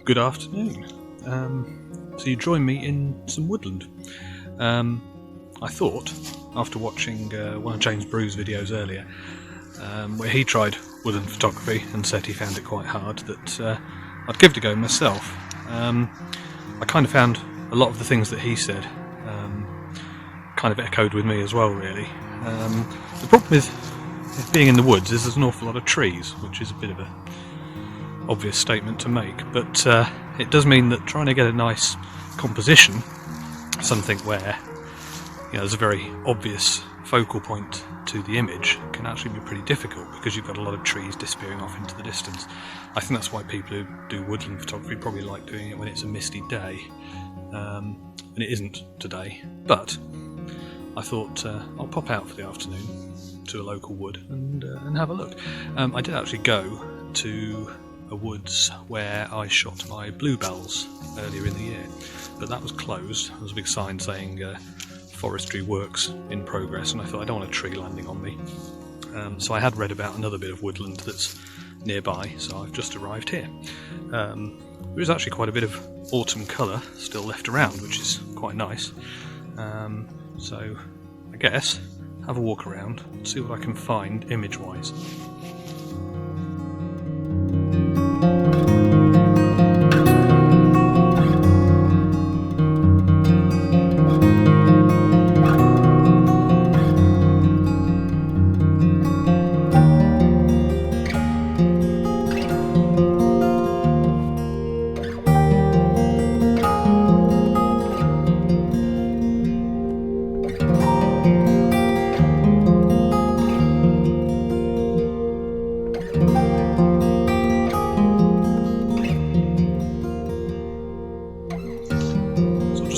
Good afternoon. So you join me in some woodland. I thought, after watching one of James Brew's videos earlier, where he tried woodland photography and said he found it quite hard, that I'd give it a go myself. I kind of found a lot of the things that he said kind of echoed with me as well, really. The problem with being in the woods is there's an awful lot of trees, which is a bit of a obvious statement to make, but it does mean that trying to get a nice composition, something where there's a very obvious focal point to the image, can actually be pretty difficult because you've got a lot of trees disappearing off into the distance. I think that's why people who do woodland photography probably like doing it when it's a misty day, and it isn't today. But I thought I'll pop out for the afternoon to a local wood and have a look. I did actually go to a woods where I shot my bluebells earlier in the year, but that was closed. There was a big sign saying forestry works in progress, and I thought I don't want a tree landing on me. So I had read about another bit of woodland that's nearby, so I've just arrived here. There is actually quite a bit of autumn colour still left around, which is quite nice. So I guess have a walk around and see what I can find image-wise.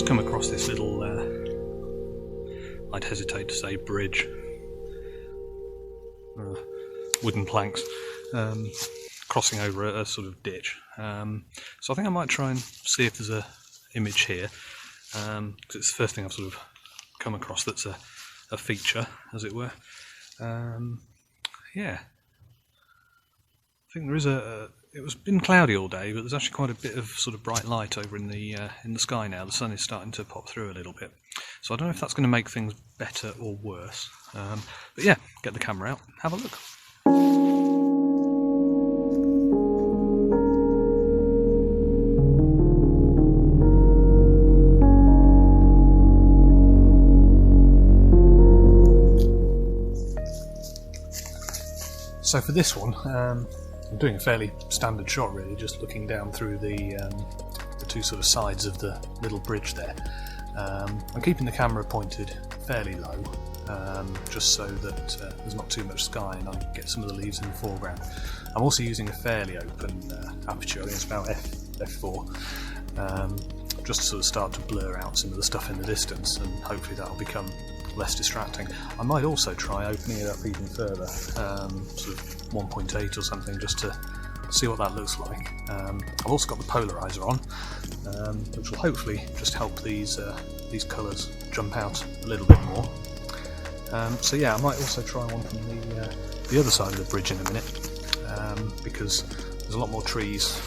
Come across this little, I'd hesitate to say bridge, wooden planks, crossing over a sort of ditch. So I think I might try and see if there's a image here, because it's the first thing I've sort of come across that's a feature, as it were. Yeah, I think there is it's been cloudy all day, but there's actually quite a bit of sort of bright light over in the sky now. The sun is starting to pop through a little bit, so I don't know if that's going to make things better or worse. But yeah, get the camera out, have a look. So for this one, I'm doing a fairly standard shot, really, just looking down through the two sort of sides of the little bridge there. I'm keeping the camera pointed fairly low, just so that there's not too much sky and I can get some of the leaves in the foreground. I'm also using a fairly open aperture, I think it's about f4, just to sort of start to blur out some of the stuff in the distance, and hopefully that'll become less distracting. I might also try opening it up even further, sort of 1.8 or something, just to see what that looks like. I've also got the polarizer on, which will hopefully just help these colours jump out a little bit more. So yeah, I might also try one from the other side of the bridge in a minute, because there's a lot more trees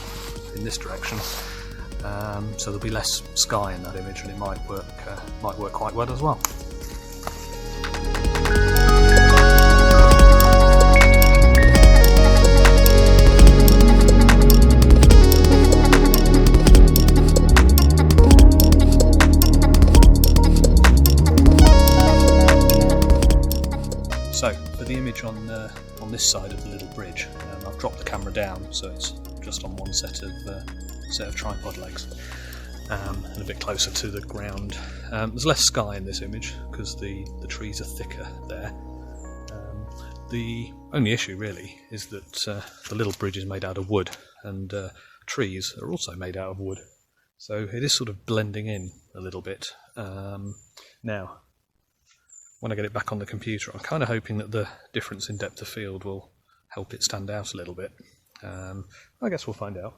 in this direction, so there'll be less sky in that image, and it might work quite well as well. So for the image on this side of the little bridge, I've dropped the camera down so it's just on one set of tripod legs, and a bit closer to the ground. There's less sky in this image because the trees are thicker there. The only issue really is that the little bridge is made out of wood, and trees are also made out of wood, so it is sort of blending in a little bit. Now, when I get it back on the computer, I'm kind of hoping that the difference in depth of field will help it stand out a little bit. I guess we'll find out.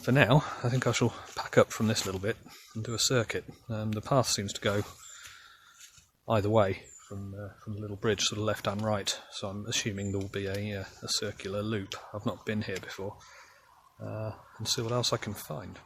For now, I think I shall pack up from this little bit and do a circuit. The path seems to go either way from the little bridge, sort of left and right, so I'm assuming there will be a circular loop. I've not been here before. and see what else I can find.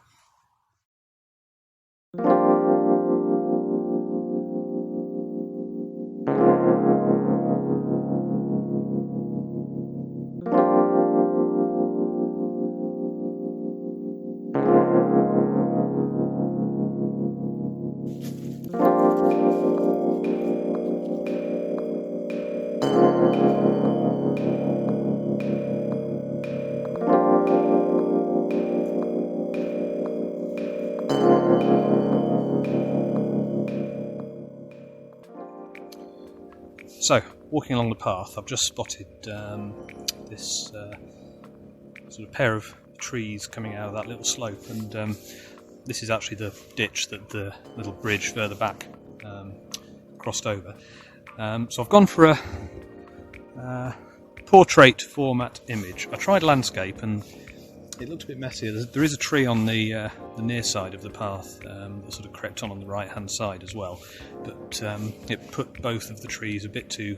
So, walking along the path, I've just spotted this sort of pair of trees coming out of that little slope, and this is actually the ditch that the little bridge further back crossed over. So I've gone for a portrait format image. I tried landscape and it looked a bit messier. There is a tree on the near side of the path that sort of crept on the right hand side as well, but it put both of the trees a bit too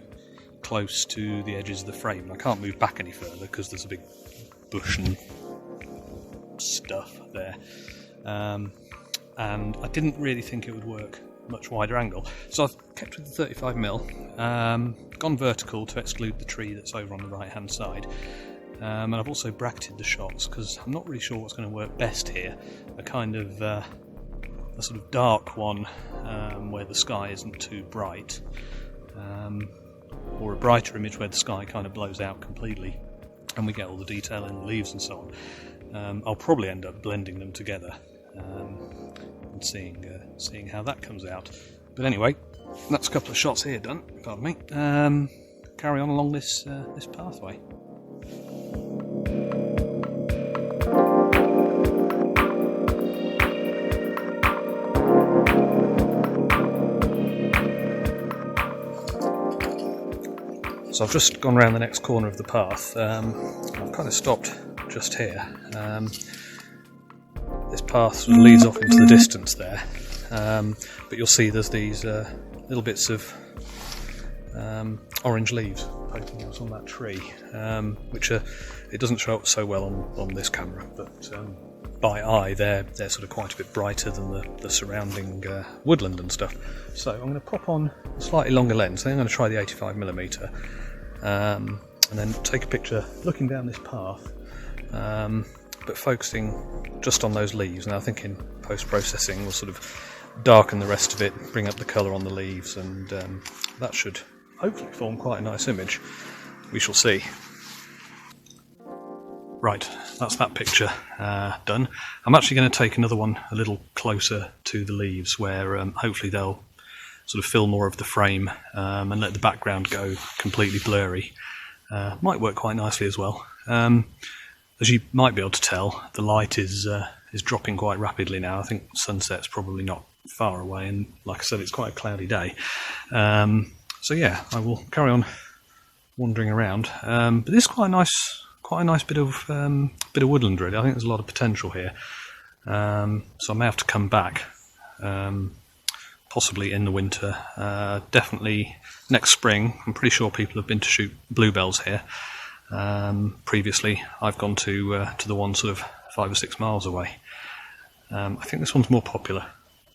close to the edges of the frame. I can't move back any further because there's a big bush and stuff there, and I didn't really think it would work much wider angle, so I've kept with the 35mm, gone vertical to exclude the tree that's over on the right hand side. And I've also bracketed the shots because I'm not really sure what's going to work best here. A kind of a sort of dark one where the sky isn't too bright, or a brighter image where the sky kind of blows out completely and we get all the detail in the leaves and so on. I'll probably end up blending them together and seeing how that comes out. But anyway, that's a couple of shots here done. Pardon me. Carry on along this pathway. So I've just gone around the next corner of the path. I've kind of stopped just here. This path sort of leads off into the distance there, but you'll see there's these little bits of orange leaves poking out on that tree, which it doesn't show up so well on this camera, but by eye they're sort of quite a bit brighter than the surrounding woodland and stuff. So I'm going to pop on a slightly longer lens. I think I'm going to try the 85mm, and then take a picture looking down this path, but focusing just on those leaves. Now I think in post-processing we'll sort of darken the rest of it, bring up the colour on the leaves, and that should hopefully form quite a nice image. We shall see. Right, that's that picture done. I'm actually going to take another one a little closer to the leaves where hopefully they'll sort of fill more of the frame and let the background go completely blurry. Might work quite nicely as well. As you might be able to tell, the light is dropping quite rapidly now. I think sunset's probably not far away, and like I said, it's quite a cloudy day. So yeah, I will carry on wandering around. But this is quite a nice bit of woodland, really. I think there's a lot of potential here. So I may have to come back, possibly in the winter. Definitely next spring. I'm pretty sure people have been to shoot bluebells here. Previously, I've gone to the one sort of 5 or 6 miles away. I think this one's more popular,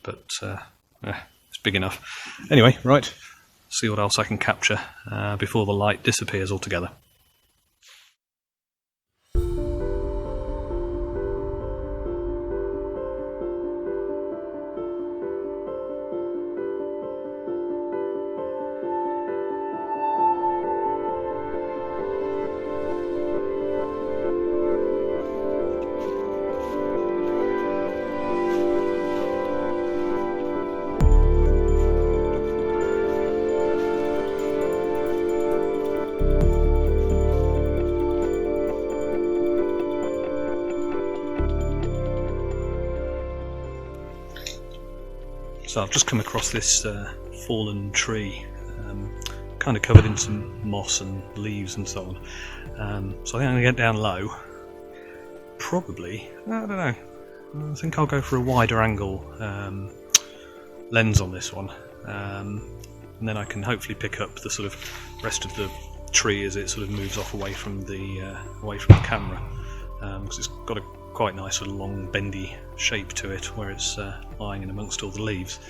but it's big enough. Anyway, right, see what else I can capture before the light disappears altogether. So I've just come across this fallen tree, kind of covered in some moss and leaves and so on. So I think I'm going to get down low. Probably, I don't know, I think I'll go for a wider angle lens on this one, and then I can hopefully pick up the sort of rest of the tree as it sort of moves off away from the camera. because it's got a quite nice sort of long bendy shape to it where it's lying in amongst all the leaves.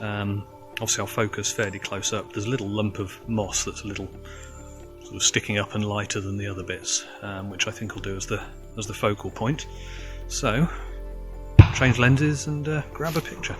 Obviously I'll focus fairly close up. There's a little lump of moss that's a little sort of sticking up and lighter than the other bits, which I think will do as the focal point. So change lenses and grab a picture.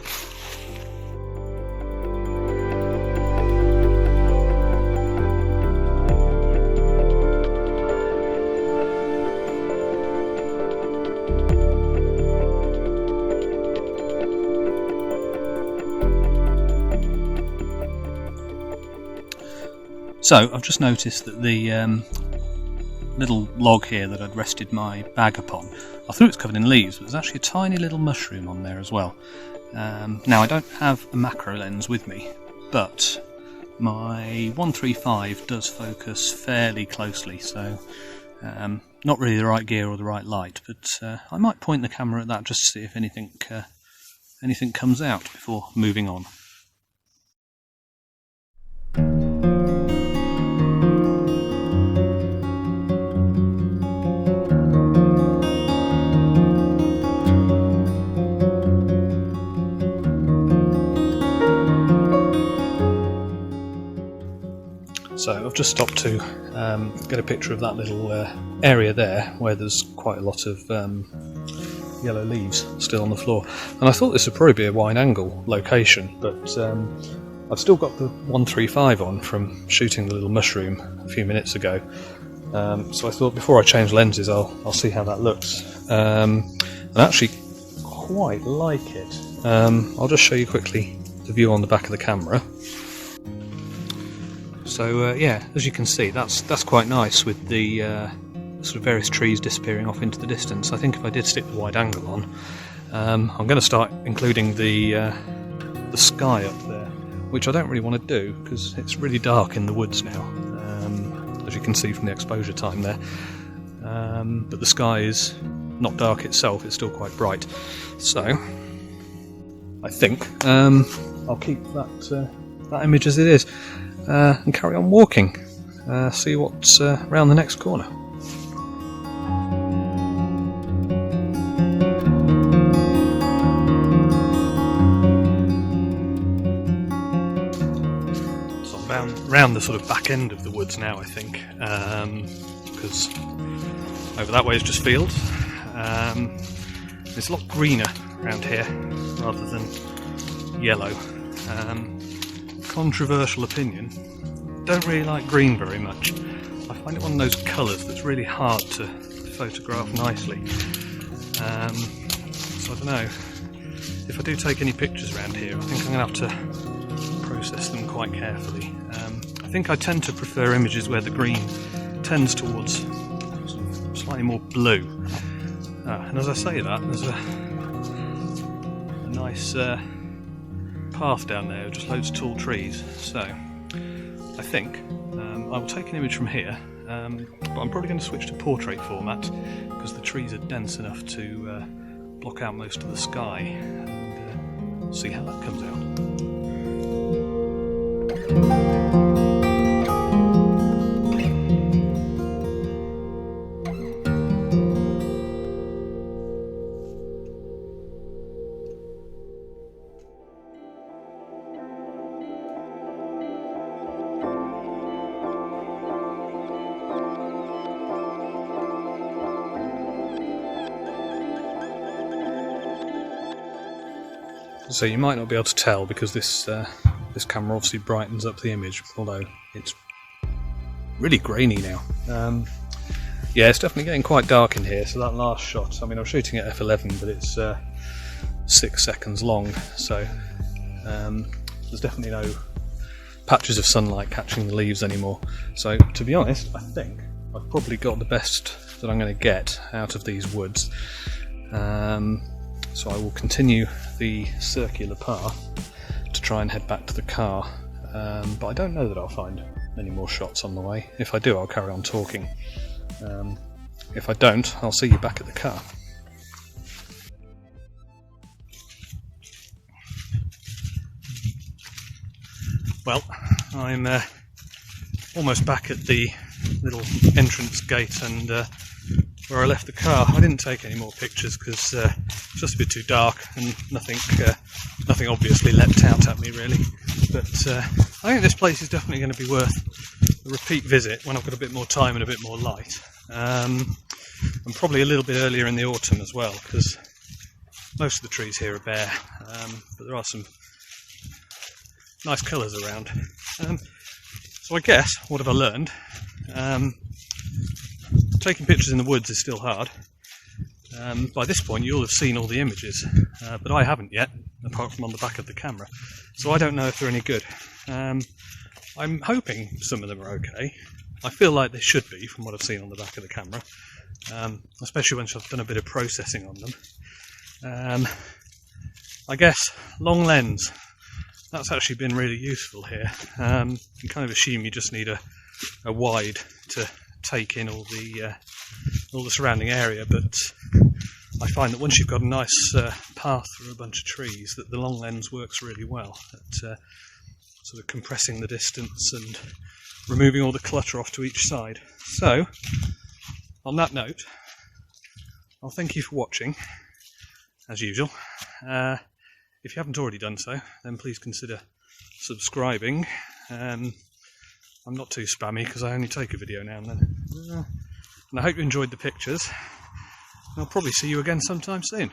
So I've just noticed that the little log here that I'd rested my bag upon, I thought it was covered in leaves, but there's actually a tiny little mushroom on there as well. Now I don't have a macro lens with me, but my 135 does focus fairly closely, so not really the right gear or the right light, but I might point the camera at that just to see if anything comes out before moving on. So I've just stopped to get a picture of that little area there where there's quite a lot of yellow leaves still on the floor, and I thought this would probably be a wide angle location, but I've still got the 135 on from shooting the little mushroom a few minutes ago, so I thought before I change lenses I'll see how that looks, and I actually quite like it. I'll just show you quickly the view on the back of the camera. So yeah, as you can see, that's quite nice with the sort of various trees disappearing off into the distance. I think if I did stick the wide angle on, I'm going to start including the sky up there, which I don't really want to do because it's really dark in the woods now, as you can see from the exposure time there. But the sky is not dark itself; it's still quite bright. So I think I'll keep that image as it is. And carry on walking, see what's round the next corner. So I'm round the sort of back end of the woods now, I think, because over that way is just field. It's a lot greener around here rather than yellow. Controversial opinion, don't really like green very much. I find it one of those colours that's really hard to photograph nicely. So I don't know, if I do take any pictures around here, I think I'm going to have to process them quite carefully. I think I tend to prefer images where the green tends towards sort of slightly more blue. And as I say that, there's a nice path down there, just loads of tall trees, so I think I will take an image from here, but I'm probably going to switch to portrait format because the trees are dense enough to block out most of the sky, and see how that comes out. So you might not be able to tell because this camera obviously brightens up the image, although it's really grainy now. Yeah, it's definitely getting quite dark in here, so that last shot, I mean I'm shooting at f11 but it's 6 seconds long, so there's definitely no patches of sunlight catching the leaves anymore. So to be honest, I think I've probably got the best that I'm going to get out of these woods. So I will continue the circular path to try and head back to the car, but I don't know that I'll find many more shots on the way. If I do, I'll carry on talking. If I don't, I'll see you back at the car. Well, I'm almost back at the little entrance gate, and where I left the car. I didn't take any more pictures because it's just a bit too dark and nothing obviously leapt out at me really. But I think this place is definitely going to be worth a repeat visit when I've got a bit more time and a bit more light. And probably a little bit earlier in the autumn as well, because most of the trees here are bare, but there are some nice colours around. So I guess, what have I learned? Taking pictures in the woods is still hard. By this point you'll have seen all the images, but I haven't yet, apart from on the back of the camera. So I don't know if they're any good. I'm hoping some of them are okay. I feel like they should be from what I've seen on the back of the camera, especially once I've done a bit of processing on them. I guess long lens, that's actually been really useful here. You kind of assume you just need a wide to take in all the surrounding area, but I find that once you've got a nice path through a bunch of trees, that the long lens works really well at sort of compressing the distance and removing all the clutter off to each side. So, on that note, I'll thank you for watching, as usual. If you haven't already done so, then please consider subscribing. I'm not too spammy because I only take a video now and then. And I hope you enjoyed the pictures. And I'll probably see you again sometime soon.